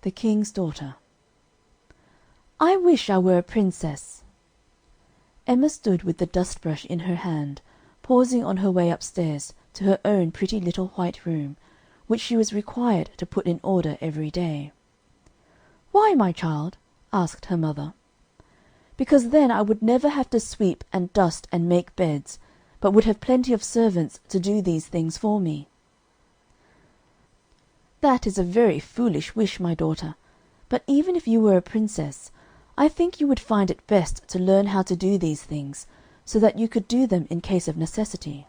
THE KING'S DAUGHter. I wish I were a Princess. Emma stood with the dust brush in her hand, pausing on her way upstairs to her own pretty little white room, which she was required to put in order every day. "Why, my child?" asked her mother. "Because then I would never have to sweep and dust and make beds, but would have plenty of servants to do these things for me." "That is a very foolish wish, my daughter; but even if you were a Princess, I think you would find it best to learn how to do these things, so that you could do them in case of necessity."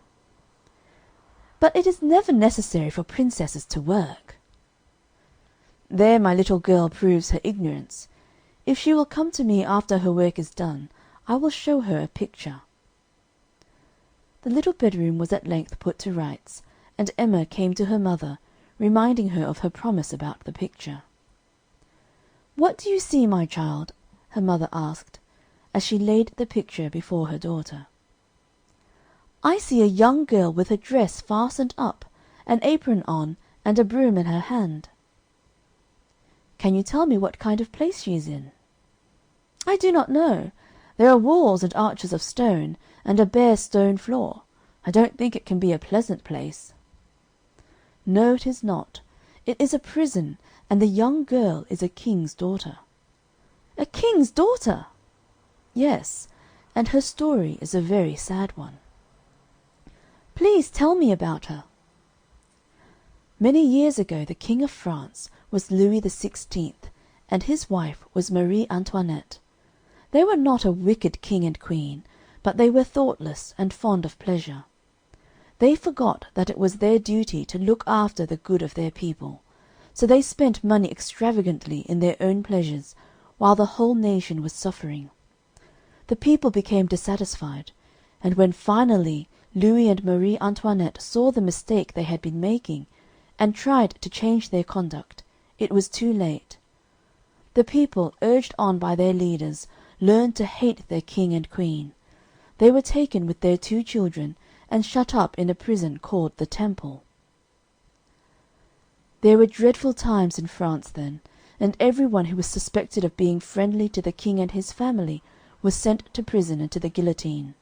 "But it is never necessary for Princesses to work." "There my little girl proves her ignorance. If she will come to me after her work is done, I will show her a picture." The little bedroom was at length put to rights, and Emma came to her mother, reminding her of her promise about the picture. "What do you see, my child?" her mother asked, as she laid the picture before her daughter. "I see a young girl with her dress fastened up, an apron on, and a broom in her hand." "Can you tell me what kind of place she is in?" "I do not know. There are walls and arches of stone, and a bare stone floor. I don't think it can be a pleasant place." "No, it is not. It is a prison, and the young girl is a king's daughter." "A king's daughter!" "Yes, and her story is a very sad one." "Please tell me about her." Many years ago the King of France was Louis XVI., and his wife was Marie Antoinette. They were not a wicked king and queen, but they were thoughtless and fond of pleasure. They forgot that it was their duty to look after the good of their people, so they spent money extravagantly in their own pleasures, while the whole nation was suffering. The people became dissatisfied, and when finally Louis and Marie Antoinette saw the mistake they had been making, and tried to change their conduct, it was too late. The people, urged on by their leaders, learned to hate their king and queen. They were taken with their 2 children and shut up in a prison called the Temple. There were dreadful times in France then, and every one who was suspected of being friendly to the king and his family was sent to prison and to the guillotine.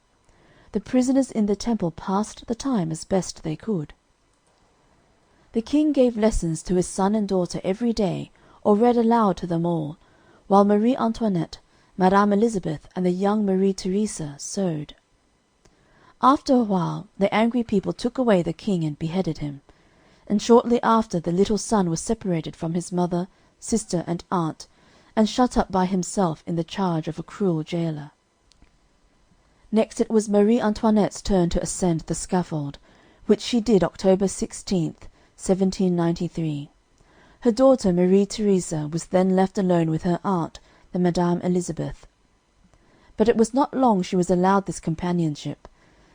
The prisoners in the Temple passed the time as best they could. The king gave lessons to his son and daughter every day, or read aloud to them all, while Marie Antoinette, Madame Elizabeth, and the young Marie Theresa sewed. After a while the angry people took away the king and beheaded him, and shortly after the little son was separated from his mother, sister, and aunt, and shut up by himself in the charge of a cruel jailer. Next it was Marie Antoinette's turn to ascend the scaffold, which she did October 16th, 1793. Her daughter Marie Theresa was then left alone with her aunt, the Madame Elizabeth. But it was not long she was allowed this companionship.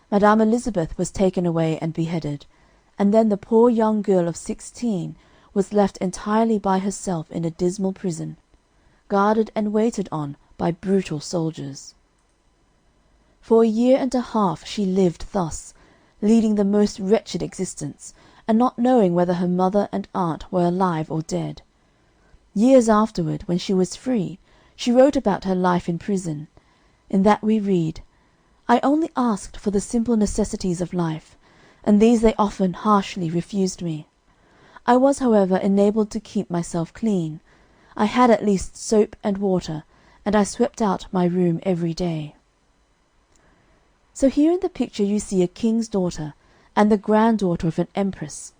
Madame Elizabeth was taken away and beheaded, and then the poor young girl of 16 was left entirely by herself in a dismal prison, guarded and waited on by brutal soldiers. For a year and a half she lived thus, leading the most wretched existence, and not knowing whether her mother and aunt were alive or dead. Years afterward, when she was free, she wrote about her life in prison. In that we read, "I only asked for the simple necessities of life, and these they often harshly refused me. I was, however, enabled to keep myself clean. I had at least soap and water, and I swept out my room every day." So here in the picture you see a king's daughter, and the granddaughter of an empress,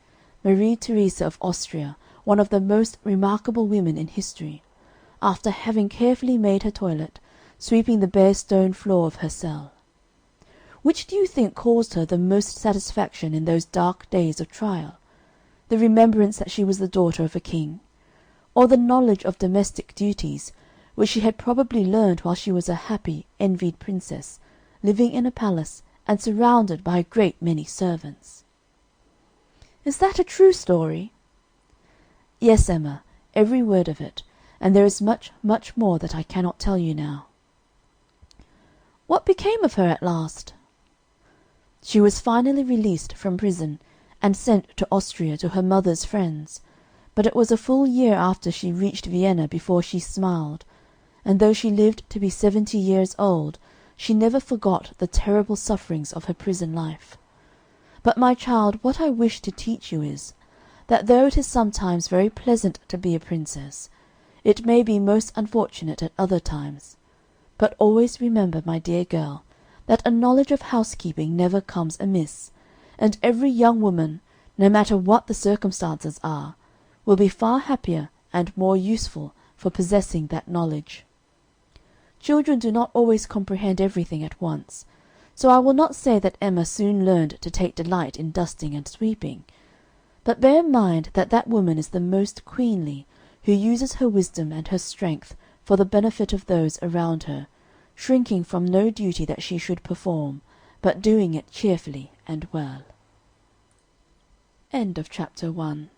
Marie Theresa of Austria, one of the most remarkable women in history, after having carefully made her toilet, sweeping the bare stone floor of her cell. Which do you think caused her the most satisfaction in those dark days of trial? The remembrance that she was the daughter of a king, or the knowledge of domestic duties, which she had probably learned while she was a happy, envied princess, living in a palace and surrounded by a great many servants? "Is that a true story?" "Yes, Emma, every word of it, and there is much, much more that I cannot tell you now." "What became of her at last?" "She was finally released from prison, and sent to Austria to her mother's friends. But it was a full year after she reached Vienna before she smiled, and though she lived to be 70 years old, she never forgot the terrible sufferings of her prison life. But, my child, what I wish to teach you is, that though it is sometimes very pleasant to be a princess, it may be most unfortunate at other times. But always remember, my dear girl, that a knowledge of housekeeping never comes amiss, and every young woman, no matter what the circumstances are, will be far happier and more useful for possessing that knowledge. Children do not always comprehend everything at once, so I will not say that Emma soon learned to take delight in dusting and sweeping. But bear in mind that that woman is the most queenly who uses her wisdom and her strength for the benefit of those around her, shrinking from no duty that she should perform, but doing it cheerfully and well. End of chapter 1.